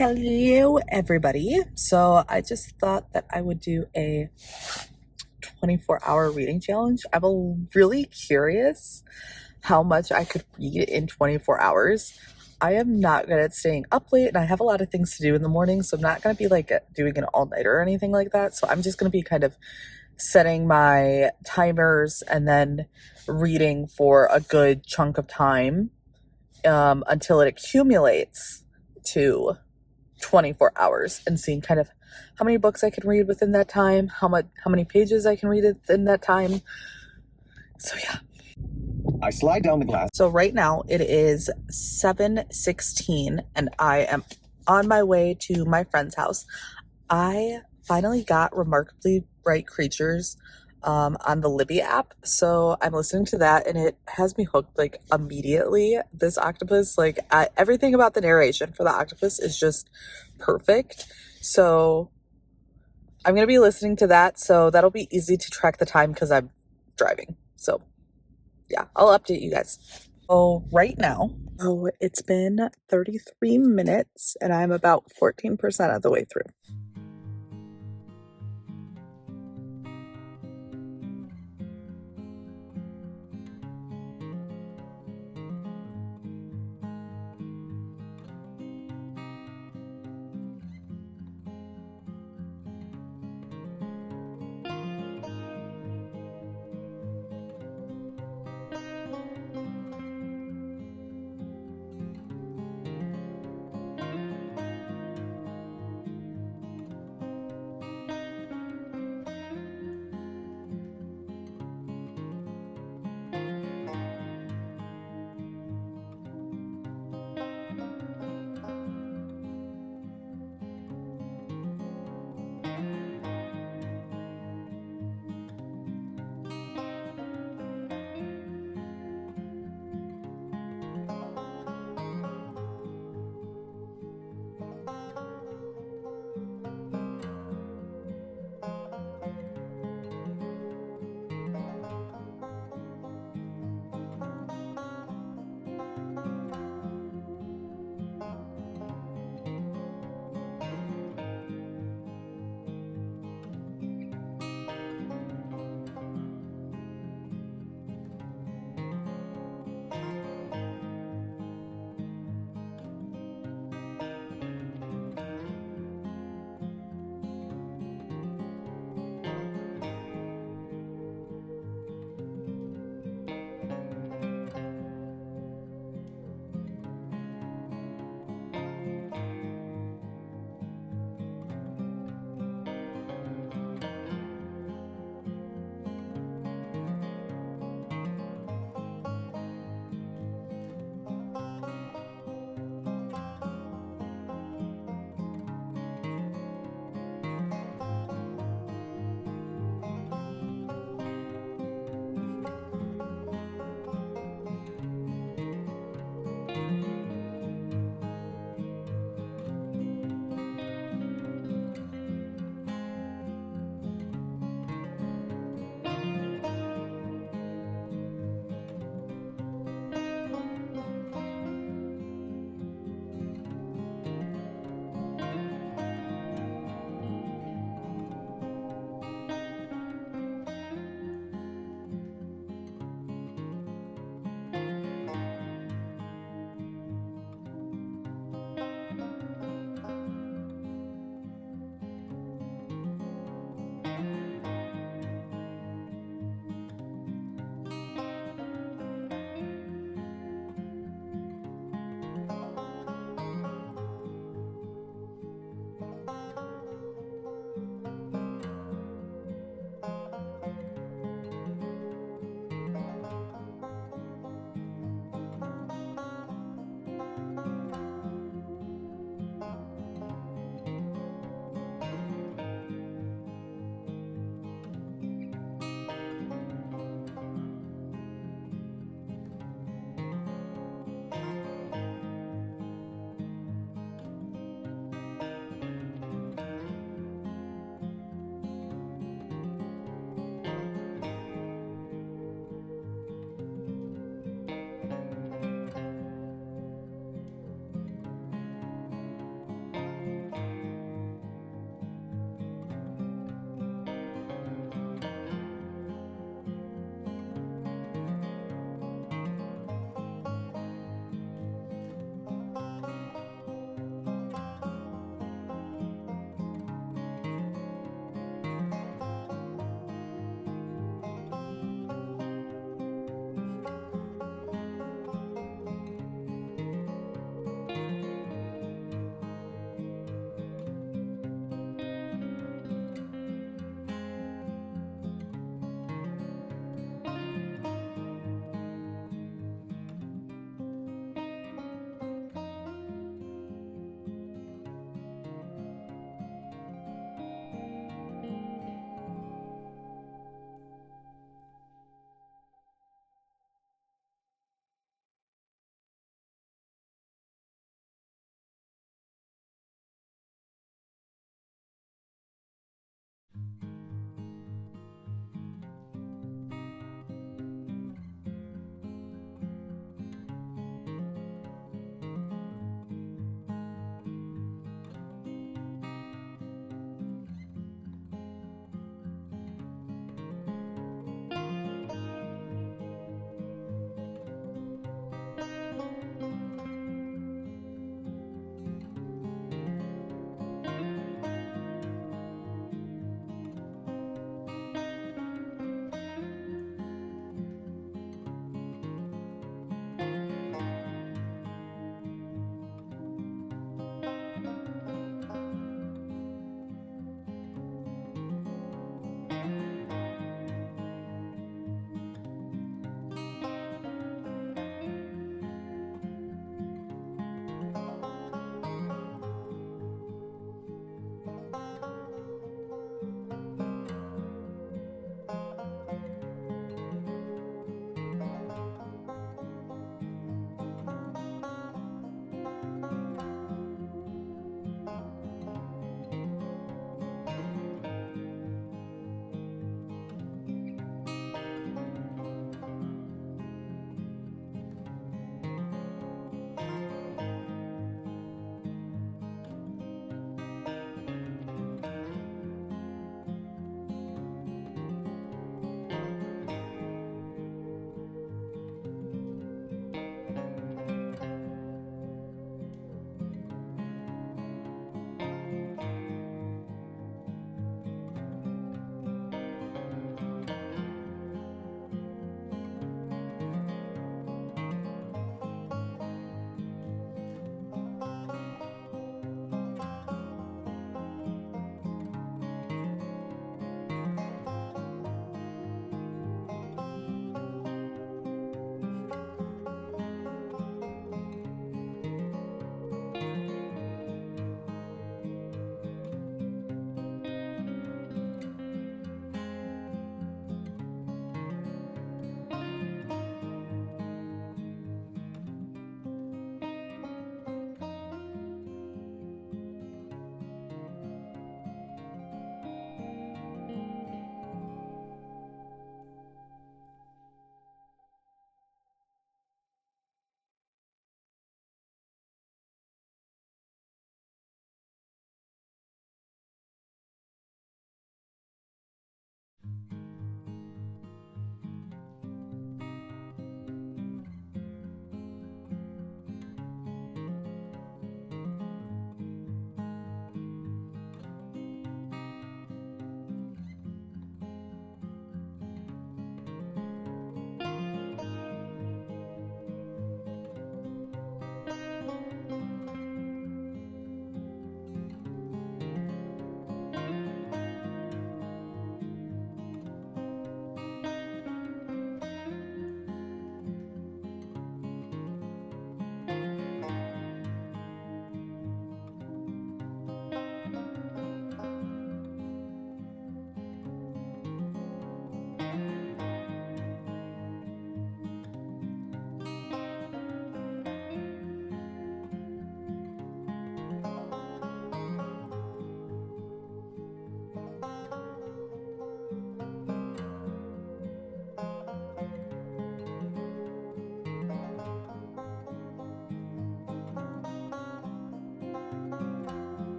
Hello, everybody. So I just thought that I would do a 24-hour reading challenge. I'm really curious how much I could read in 24 hours. I am not good at staying up late, and I have a lot of things to do in the morning, so I'm not going to be like doing an all-nighter or anything like that. So I'm just going to be kind of setting my timers and then reading for a good chunk of time until it accumulates to 24 hours and seeing kind of how many books I can read within that time, how many pages I can read in that time. So yeah. I slide down the glass. So right now it is 7:16 and I am on my way to my friend's house. I finally got Remarkably Bright Creatures on the Libby app, so I'm listening to that and it has me hooked like immediately. This octopus, like everything about the narration for the octopus is just perfect. So I'm gonna be listening to that, so that'll be easy to track the time because I'm driving. So yeah, I'll update you guys. Oh, right now, it's been 33 minutes and I'm about 14% of the way through.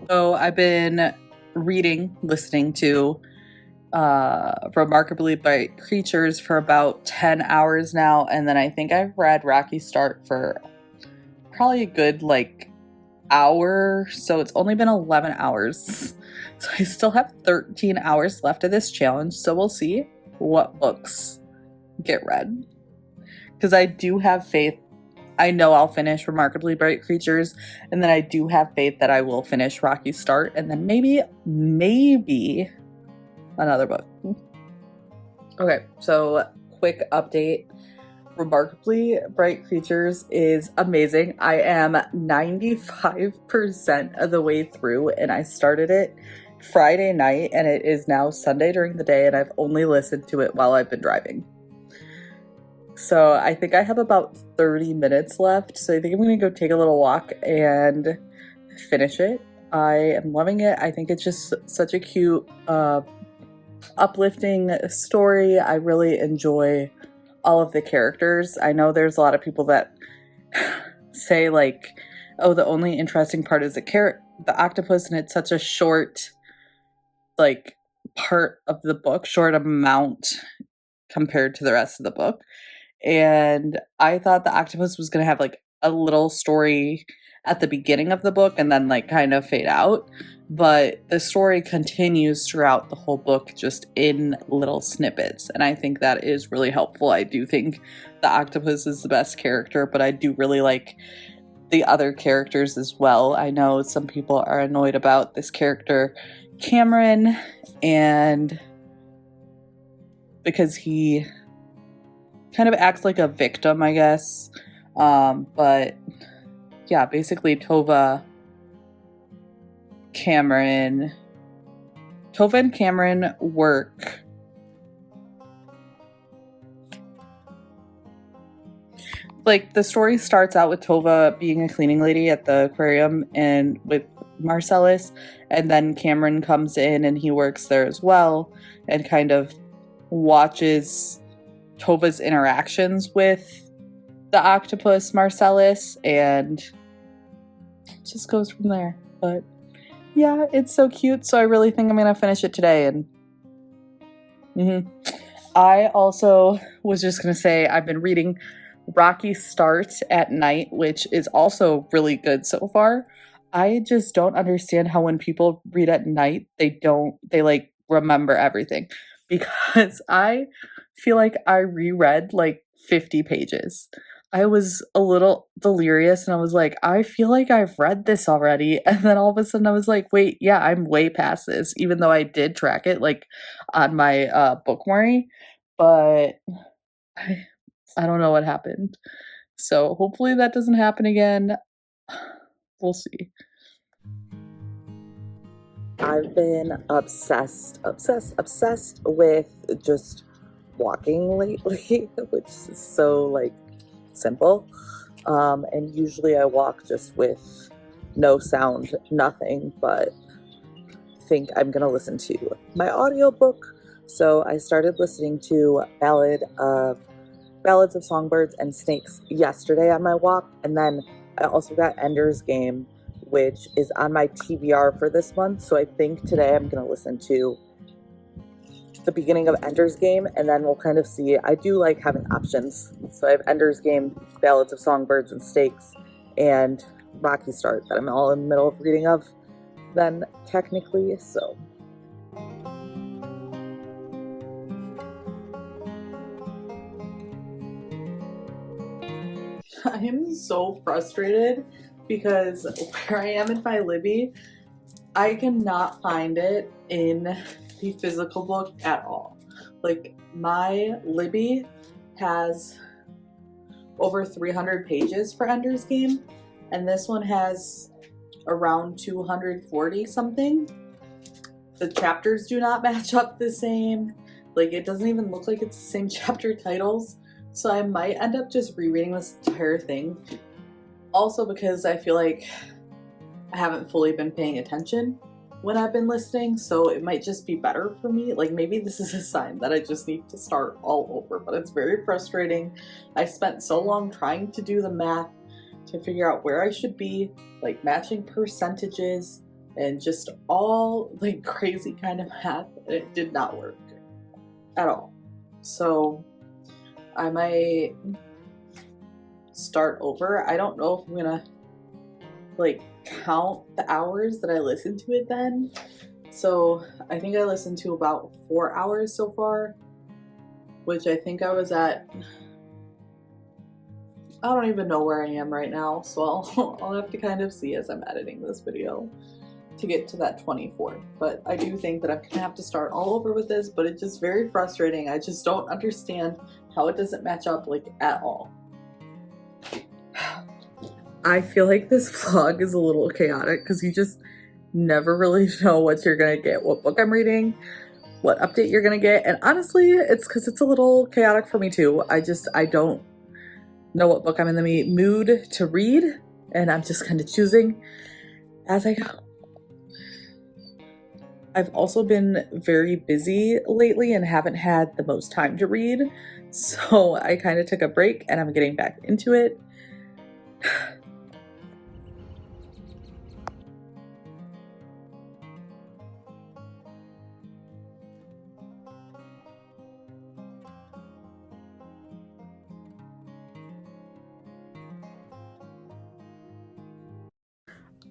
So I've been listening to Remarkably by Creatures for about 10 hours now, and then I think I've read Rocky Start for probably a good hour, so it's only been 11 hours. So I still have 13 hours left of this challenge, so we'll see what books get read. Because I do have faith. I know I'll finish Remarkably Bright Creatures, and then I do have faith that I will finish Rocky Start, and then maybe another book. Okay, so quick update. Remarkably Bright Creatures is amazing. I am 95% of the way through, and I started it Friday night, and it is now Sunday during the day, and I've only listened to it while I've been driving. So I think I have about 30 minutes left, so I think I'm going to go take a little walk and finish it. I am loving it. I think it's just such a cute, uplifting story. I really enjoy all of the characters. I know there's a lot of people that say oh, the only interesting part is the octopus, and it's such a short part of the book, short amount compared to the rest of the book. And I thought the octopus was going to have a little story at the beginning of the book and then kind of fade out, but the story continues throughout the whole book, just in little snippets, and I think that is really helpful. I do think the octopus is the best character, but I do really like the other characters as well. I know some people are annoyed about this character Cameron, and because he kind of acts like a victim, I guess. But yeah, basically Tova and Cameron work the story starts out with Tova being a cleaning lady at the aquarium and with Marcellus, and then Cameron comes in and he works there as well and kind of watches Tova's interactions with the octopus Marcellus, and it just goes from there. But yeah, it's so cute, so I really think I'm gonna finish it today. And I also was just gonna say I've been reading Rocky Start at night, which is also really good so far. I just don't understand how when people read at night, they remember everything, because I feel like I reread 50 pages. I was a little delirious and I was like, I feel like I've read this already. And then all of a sudden I was like, wait, yeah, I'm way past this, even though I did track it on my book worry. But I don't know what happened. So hopefully that doesn't happen again. We'll see. I've been obsessed with just walking lately, which is so simple. And usually I walk just with no sound, nothing, but I think I'm gonna listen to my audiobook. So I started listening to Ballads of Songbirds and Snakes yesterday on my walk, and then I also got Ender's Game, which is on my TBR for this month. So I think today I'm gonna listen to the beginning of Ender's Game, and then we'll kind of see. I do like having options, so I have Ender's Game, Ballads of Songbirds and Snakes, and Rocky Start that I'm all in the middle of reading of then technically. So I am so frustrated because where I am in my Libby, I cannot find it in the physical book at all. My Libby has over 300 pages for Ender's Game, and this one has around 240 something. The chapters do not match up the same. It doesn't even look like it's the same chapter titles. So I might end up just rereading this entire thing. Also because I feel like I haven't fully been paying attention when I've been listening, so it might just be better for me. Maybe this is a sign that I just need to start all over, but it's very frustrating. I spent so long trying to do the math to figure out where I should be, matching percentages and just all like crazy kind of math, and it did not work at all. So I might start over. I don't know if I'm gonna like count the hours that I listened to it then. So I think I listened to about 4 hours so far, which I think I was at, I don't even know where I am right now, so I'll have to kind of see as I'm editing this video to get to that 24. But I do think that I'm gonna have to start all over with this, but it's just very frustrating. I just don't understand how it doesn't match up like at all. I feel like this vlog is a little chaotic because you just never really know what you're gonna get, what book I'm reading, what update you're gonna get, and honestly, it's because it's a little chaotic for me too. I don't know what book I'm in the mood to read, and I'm just kind of choosing as I go. I've also been very busy lately and haven't had the most time to read, so I kind of took a break and I'm getting back into it.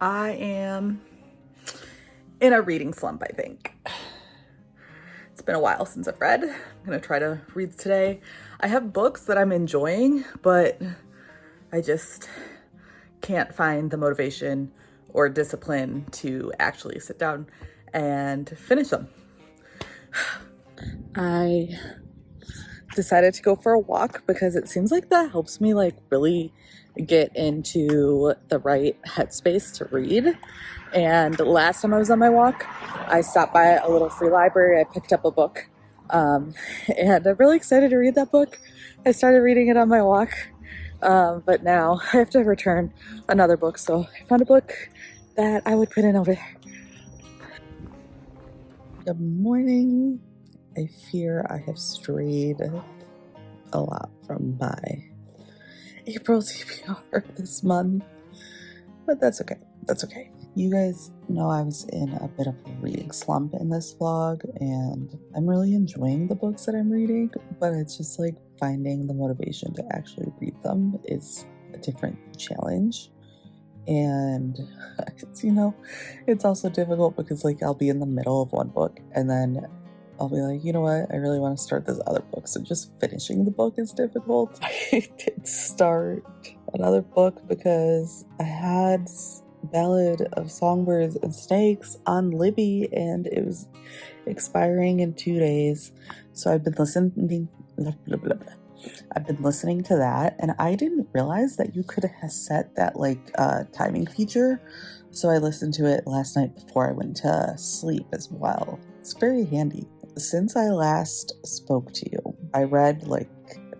I am in a reading slump, I think. It's been a while since I've read. I'm gonna try to read today. I have books that I'm enjoying, but I just can't find the motivation or discipline to actually sit down and finish them. I decided to go for a walk because it seems like that helps me like really get into the right headspace to read. And last time I was on my walk, I stopped by a little free library. I picked up a book, and I'm really excited to read that book. I started reading it on my walk, but now I have to return another book. So I found a book that I would put in over there. Good morning. I fear I have strayed a lot from my April TBR this month, but that's okay. That's okay. You guys know I was in a bit of a reading slump in this vlog, and I'm really enjoying the books that I'm reading, but it's just like finding the motivation to actually read them is a different challenge. And it's, you know, it's also difficult because like I'll be in the middle of one book and then I'll be like, you know what, I really want to start this other book. So just finishing the book is difficult. I did start another book because I had Ballad of Songbirds and Snakes on Libby and it was expiring in 2 days. So I've been listening to that, and I didn't realize that you could have set that like timing feature. So I listened to it last night before I went to sleep as well. It's very handy. Since I last spoke to you, I read like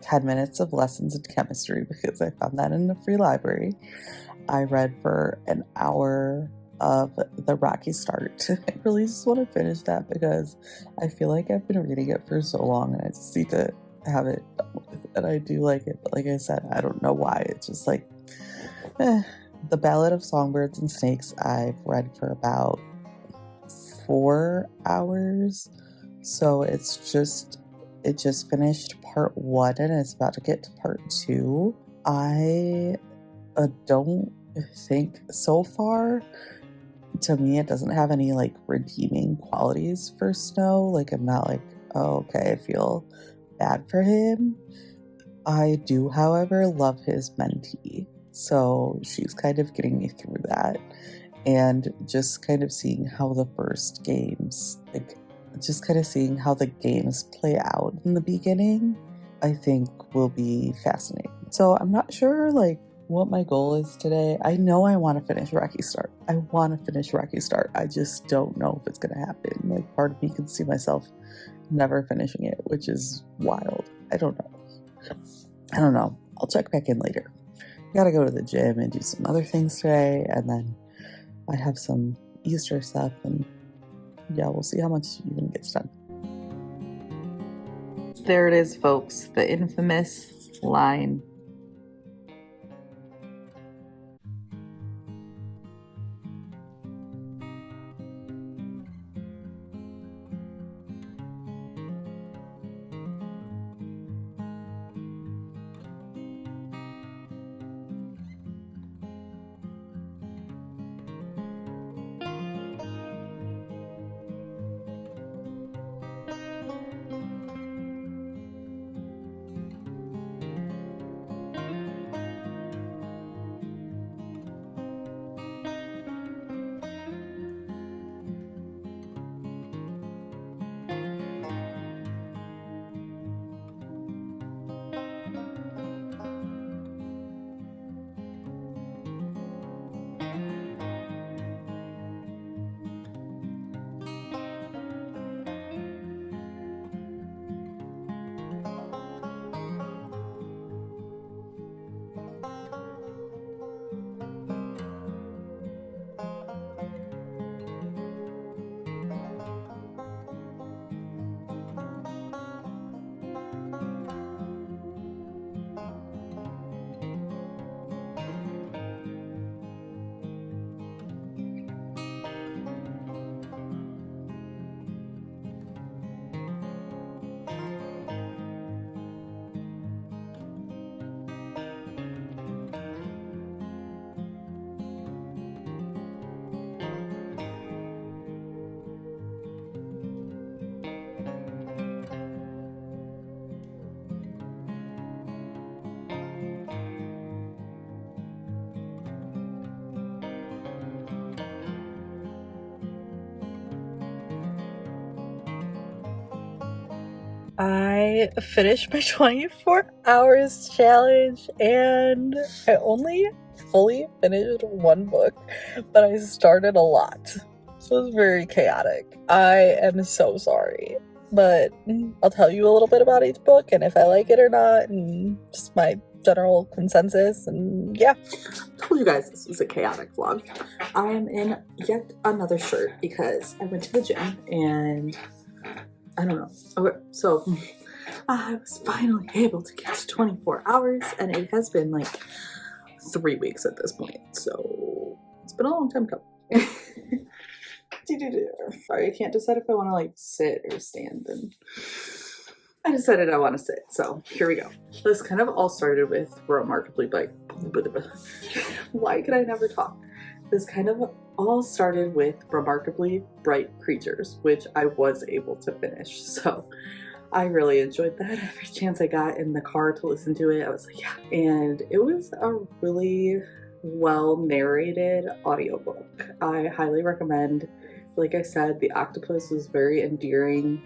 10 minutes of lessons in chemistry because I found that in a free library. I read for an hour of The Rocky Start. I really just want to finish that because I feel like I've been reading it for so long and I just need to have it done with. And I do like it, but like I said, I don't know why. It's just like, The Ballad of Songbirds and Snakes I've read for about 4 hours. So it just finished part 1 and it's about to get to part 2. I don't think so far, to me, it doesn't have any like redeeming qualities for Snow. Like I'm not like, oh, okay, I feel bad for him. I do, however, love his mentee. So she's kind of getting me through that. And just kind of seeing how the first games, like just kind of seeing how the games play out in the beginning, I think will be fascinating. So I'm not sure like what my goal is today. I know I want to finish Rocky Start. I want to finish Rocky Start. I just don't know if it's going to happen. Like part of me can see myself never finishing it, which is wild. I don't know. I'll check back in later. I gotta go to the gym and do some other things today, and then I have some Easter stuff, and yeah, we'll see how much even gets done. There it is, folks, the infamous line. I finished my 24 hours challenge and I only fully finished one book, but I started a lot. So it was very chaotic. I am so sorry. But I'll tell you a little bit about each book and if I like it or not and just my general consensus, and yeah. I told you guys this was a chaotic vlog. I am in yet another shirt because I went to the gym and I don't know. Okay, so I was finally able to get to 24 hours and it has been like 3 weeks at this point. So it's been a long time coming. Sorry, I can't decide if I want to like sit or stand, and I decided I want to sit, so here we go. This kind of all started with Remarkably by why could I never talk? This kind of all started with Remarkably Bright Creatures, which I was able to finish, so I really enjoyed that. Every chance I got in the car to listen to it, I was like, yeah. And it was a really well narrated audiobook. I highly recommend. Like I said, the octopus was very endearing.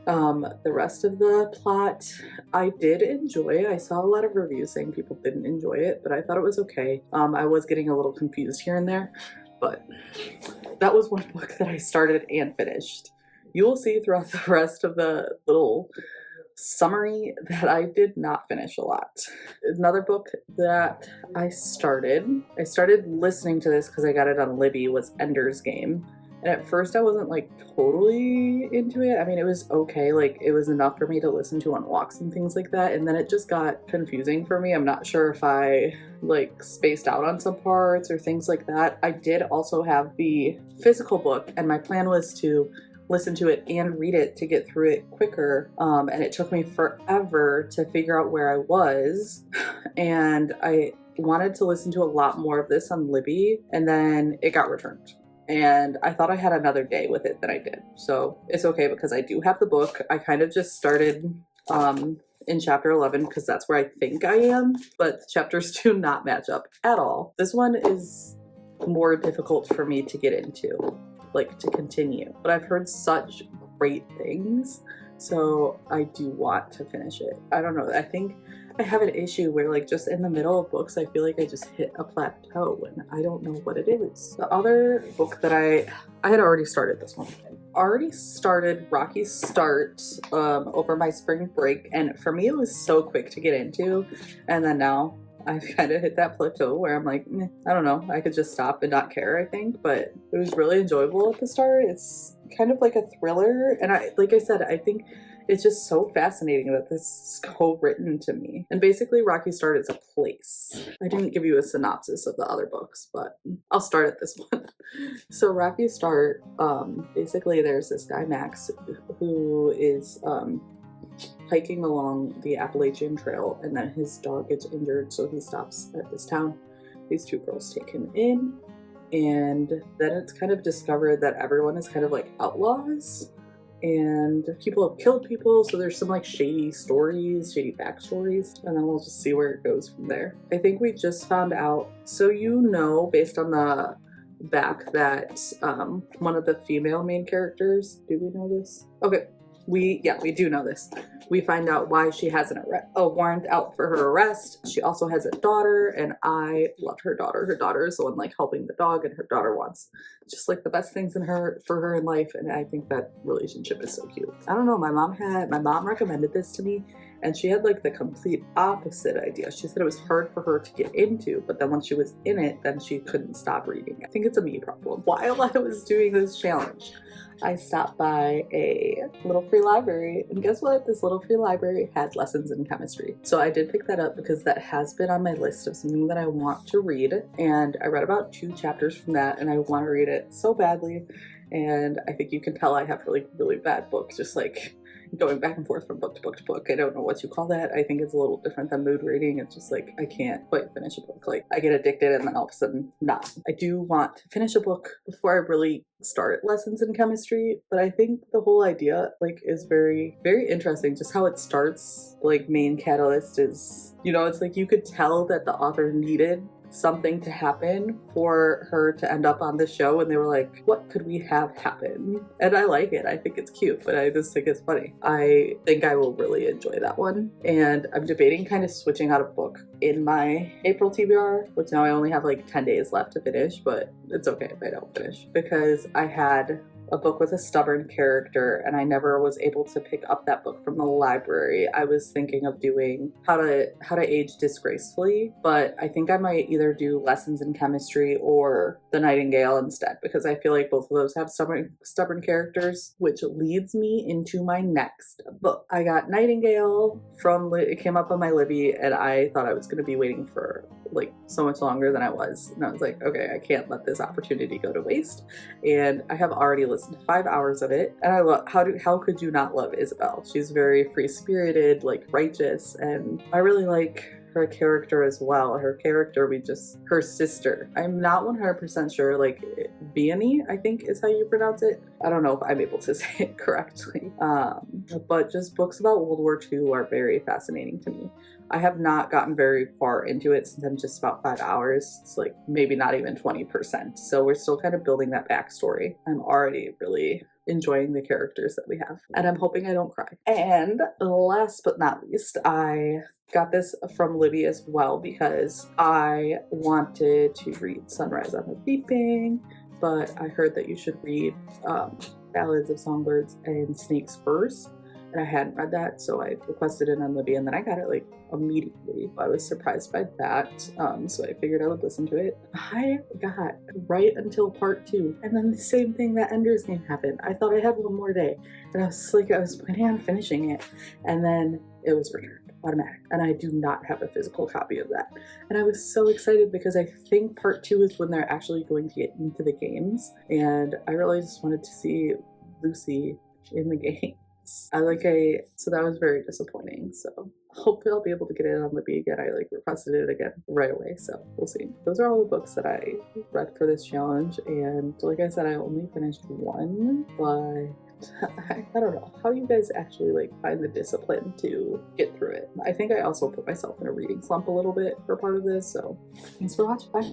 The rest of the plot I did enjoy. I saw a lot of reviews saying people didn't enjoy it, but I thought it was okay. I was getting a little confused here and there, but that was one book that I started and finished. You will see throughout the rest of the little summary that I did not finish a lot. Another book that I started listening to this because I got it on Libby, was Ender's Game. And at first I wasn't like totally into it. I mean, it was okay. Like it was enough for me to listen to on walks and things like that. And then it just got confusing for me. I'm not sure if I like spaced out on some parts or things like that. I did also have the physical book and my plan was to listen to it and read it to get through it quicker. And it took me forever to figure out where I was. And I wanted to listen to a lot more of this on Libby, and then it got returned. And I thought I had another day with it than I did. So it's okay because I do have the book. I kind of just started in chapter 11 because that's where I think I am, but the chapters do not match up at all. This one is more difficult for me to get into, like to continue, but I've heard such great things, so I do want to finish it. I don't know, I think I have an issue where like just in the middle of books I feel like I just hit a plateau and I don't know what it is. The other book that I had already started this one. I already started Rocky Start over my spring break, and for me it was so quick to get into, and then now I've kind of hit that plateau where I'm like, I don't know, I could just stop and not care, I think, but it was really enjoyable at the start. It's kind of like a thriller, and like I said, I think it's just so fascinating that this is co-written to me. And basically Rocky Start is a place. I didn't give you a synopsis of the other books, but I'll start at this one. So Rocky Start, basically there's this guy Max who is hiking along the Appalachian Trail, and then his dog gets injured, so he stops at this town. These two girls take him in, and then it's kind of discovered that everyone is kind of like outlaws, and people have killed people, so there's some like shady stories, shady backstories, and then we'll just see where it goes from there. I think we just found out, so you know, based on the back, that one of the female main characters, do we know this? Okay. We do know this. We find out why she has a warrant out for her arrest. She also has a daughter, and I love her daughter. Her daughter is the one like helping the dog, and her daughter wants just like the best things for her in life, and I think that relationship is so cute. I don't know, my mom recommended this to me, and she had like the complete opposite idea. She said it was hard for her to get into, but then once she was in it, then she couldn't stop reading. I think it's a me problem. While I was doing this challenge, I stopped by a little free library, and guess what? This little free library had lessons in chemistry. So I did pick that up because that has been on my list of something that I want to read, and I read about 2 chapters from that, and I want to read it so badly. And I think you can tell I have really bad books, just like going back and forth from book to book to book. I don't know what you call that. I think it's a little different than mood reading. It's just like I can't quite finish a book. Like I get addicted and then all of a sudden not. I do want to finish a book before I really start lessons in chemistry, but I think the whole idea like is very interesting. Just how it starts, like main catalyst is, you know, it's like you could tell that the author needed something to happen for her to end up on the show, and they were like, what could we have happen? And I like it. I think it's cute, but I just think it's funny. I think I will really enjoy that one. And I'm debating kind of switching out a book in my April TBR, which now I only have like 10 days left to finish, but it's okay if I don't finish, because I had a book with a stubborn character and I never was able to pick up that book from the library. I was thinking of doing how to age disgracefully, but I think I might either do Lessons in Chemistry or The Nightingale instead, because I feel like both of those have stubborn characters, which leads me into my next book. I got Nightingale it came up on my Libby, and I thought I was going to be waiting for like so much longer than I was, and I was like, okay, I can't let this opportunity go to waste. And I have already listened to 5 hours of it, and I love how could you not love Isabel? She's very free-spirited, like righteous, and I really like her character as well. Her sister. I'm not 100% sure, like Vianney, I think is how you pronounce it. I don't know if I'm able to say it correctly. But just books about World War II are very fascinating to me. I have not gotten very far into it since I'm just about 5 hours. It's like maybe not even 20%. So we're still kind of building that backstory. I'm already really enjoying the characters that we have, and I'm hoping I don't cry. And last but not least, I got this from Libby as well because I wanted to read Sunrise on the Reaping, but I heard that you should read Ballads of Songbirds and Snakes first, and I hadn't read that, so I requested it on Libby, and then I got it like immediately. I was surprised by that, so I figured I would listen to it. I got right until part 2, and then the same thing, that Ender's Game happened. I thought I had one more day, and I was planning on finishing it, and then it was returned automatic, and I do not have a physical copy of that. And I was so excited because I think part 2 is when they're actually going to get into the games, and I really just wanted to see Lucy in the game. So that was very disappointing. So hopefully I'll be able to get it on Libby again. I requested it again right away, so we'll see. Those are all the books that I read for this challenge, and like I said, I only finished one, but I don't know how you guys actually find the discipline to get through it. I think I also put myself in a reading slump a little bit for part of this, so thanks for watching. Bye.